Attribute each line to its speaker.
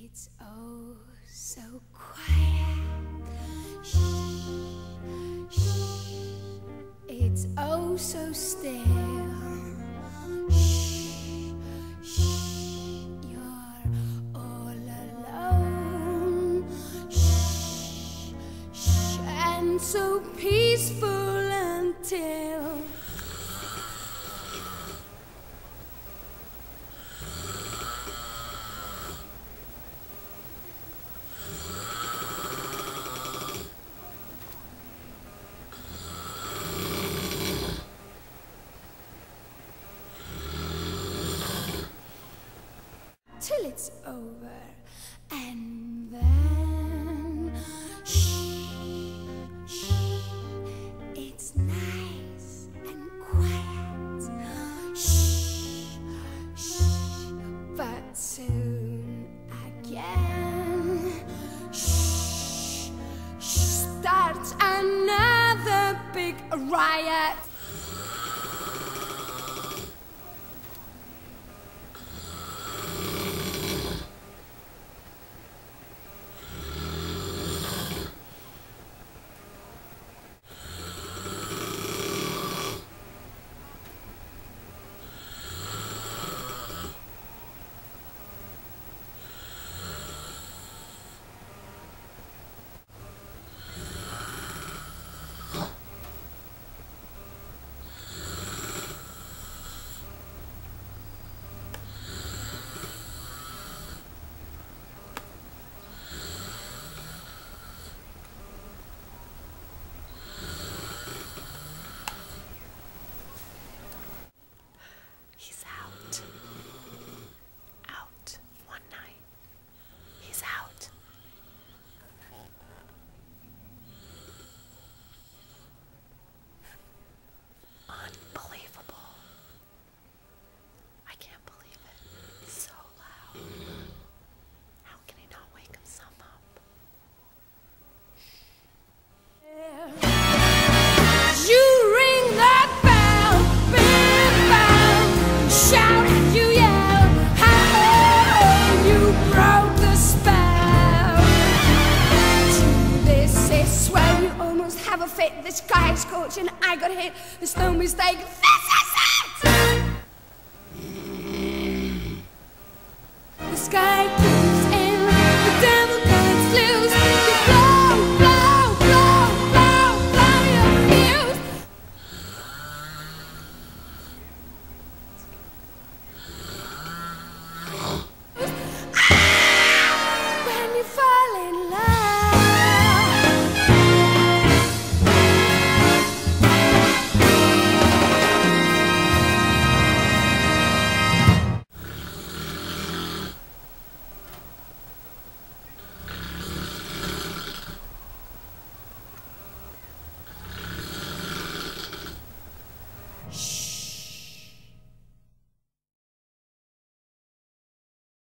Speaker 1: It's oh so quiet. Shh, shh. It's oh so still. Shh, shh. You're all alone. Shh, shh. And so peaceful until till it's over, and then shh, shh, it's nice and quiet. Shh, shh, but soon again, shh, shh, starts another big riot.
Speaker 2: He's out. Out one night. He's out. Unbelievable. I can't believe it. It's so loud. How can he not wake us some up?
Speaker 1: You ring that bell, big bell, shout and you yell, how you broke the spell. To this is where you almost have a fit. The sky is scorching, I got hit, there's no mistake, this is it! The sky